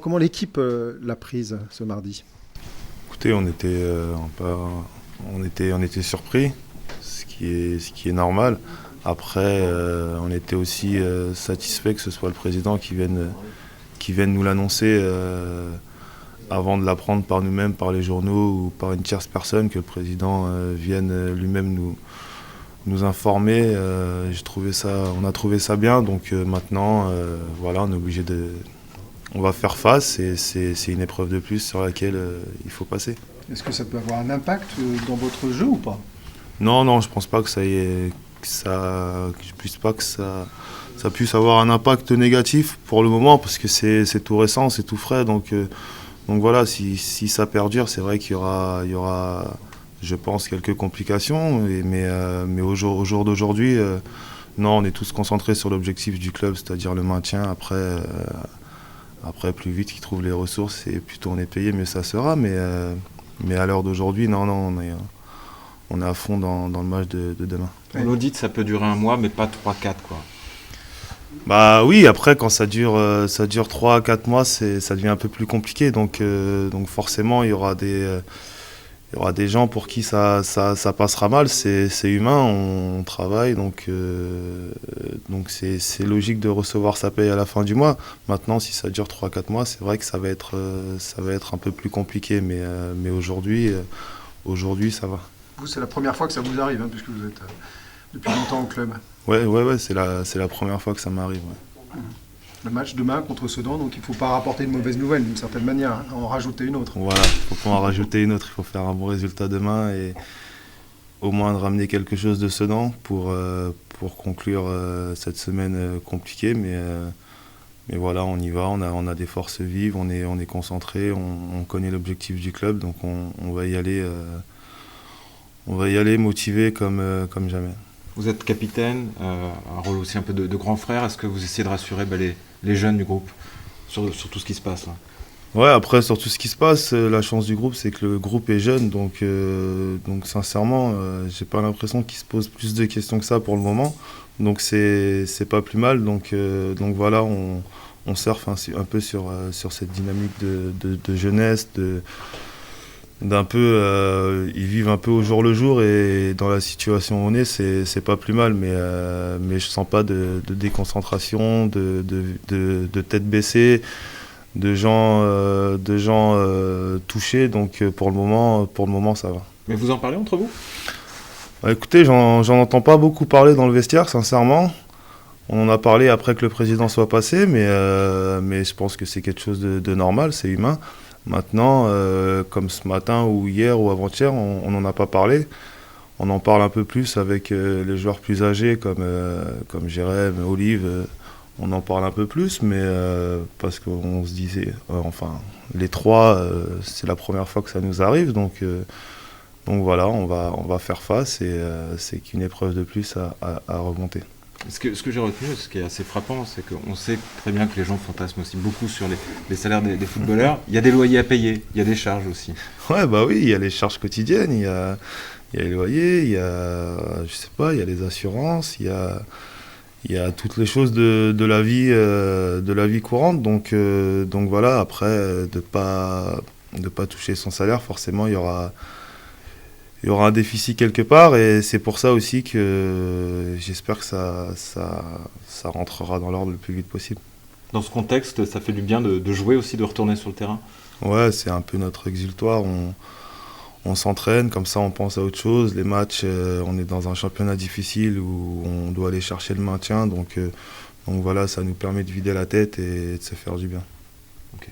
Comment l'équipe l'a prise ce mardi? Écoutez, on était surpris, ce qui est normal. Après, on était aussi satisfait que ce soit le président qui vienne nous l'annoncer avant de l'apprendre par nous-mêmes, par les journaux ou par une tierce personne, que le président vienne lui-même nous informer. On a trouvé ça bien, donc maintenant, voilà, on est obligé on va faire face et c'est une épreuve de plus sur laquelle il faut passer. Est-ce que ça peut avoir un impact dans votre jeu ou pas? Non, non, je pense pas que je puisse pas que ça puisse avoir un impact négatif pour le moment parce que c'est tout récent, c'est tout frais. Donc voilà, si ça perdure, c'est vrai il y aura, je pense, quelques complications. Mais au jour d'aujourd'hui, non, on est tous concentrés sur l'objectif du club, c'est-à-dire le maintien. Après, plus vite qu'ils trouvent les ressources et plus tôt on est payé, mieux ça sera. Mais à l'heure d'aujourd'hui, non, on est à fond dans le match de demain. L'audit, ça peut durer un mois, mais pas 3-4, quoi. Bah oui, après quand ça dure 3 à 4 mois, ça devient un peu plus compliqué. Donc forcément, il y aura des gens pour qui ça passera mal. C'est humain, on travaille, donc c'est logique de recevoir sa paye à la fin du mois. Maintenant, si ça dure 3 à 4 mois, c'est vrai que ça va être un peu plus compliqué. Mais aujourd'hui, ça va. Vous, c'est la première fois que ça vous arrive, puisque vous êtes depuis longtemps au club. Ouais, c'est la première fois que ça m'arrive. Ouais. Le match demain contre Sedan, donc il ne faut pas rapporter de mauvaises nouvelles d'une certaine manière, en rajouter une autre. Voilà, il faut pas en rajouter une autre, il faut faire un bon résultat demain et au moins de ramener quelque chose de Sedan pour conclure cette semaine compliquée. Mais voilà, on y va, on a des forces vives, on est concentré, on connaît l'objectif du club, donc on va y aller. On va y aller motivé comme jamais. Vous êtes capitaine, un rôle aussi un peu de grand frère. Est-ce que vous essayez de rassurer les jeunes du groupe sur tout ce qui se passe là? Ouais, après sur tout ce qui se passe, la chance du groupe c'est que le groupe est jeune, donc sincèrement, j'ai pas l'impression qu'il se pose plus de questions que ça pour le moment. Donc c'est pas plus mal. Donc voilà, on surfe un peu sur cette dynamique de jeunesse, d'un peu, ils vivent un peu au jour le jour et dans la situation où on est, c'est pas plus mal, mais je sens pas de déconcentration, de tête baissée, de gens touchés, donc pour le moment ça va. Mais vous en parlez entre vous? Bah, écoutez, j'en entends pas beaucoup parler dans le vestiaire, sincèrement. On en a parlé après que le président soit passé, mais je pense que c'est quelque chose de normal, c'est humain. Maintenant, comme ce matin ou hier ou avant-hier, on n'en a pas parlé. On en parle un peu plus avec les joueurs plus âgés comme Jérém, Olive. On en parle un peu plus, mais parce qu'on se disait, enfin, les trois, c'est la première fois que ça nous arrive. Donc voilà, on va faire face et c'est qu'une épreuve de plus à remonter. Ce que j'ai retenu, ce qui est assez frappant, c'est qu'on sait très bien que les gens fantasment aussi beaucoup sur les salaires des footballeurs. Il y a des loyers à payer, il y a des charges aussi. Ouais, bah oui, il y a les charges quotidiennes, il y a les loyers, il y a, je sais pas, il y a les assurances, il y a toutes les choses de la vie courante. Donc voilà, après, de pas toucher son salaire, forcément, il y aura un déficit quelque part et c'est pour ça aussi que j'espère que ça rentrera dans l'ordre le plus vite possible. Dans ce contexte, ça fait du bien de jouer aussi, de retourner sur le terrain? Ouais, c'est un peu notre exutoire, on s'entraîne, comme ça on pense à autre chose. Les matchs, on est dans un championnat difficile où on doit aller chercher le maintien, donc voilà, ça nous permet de vider la tête et de se faire du bien. Okay.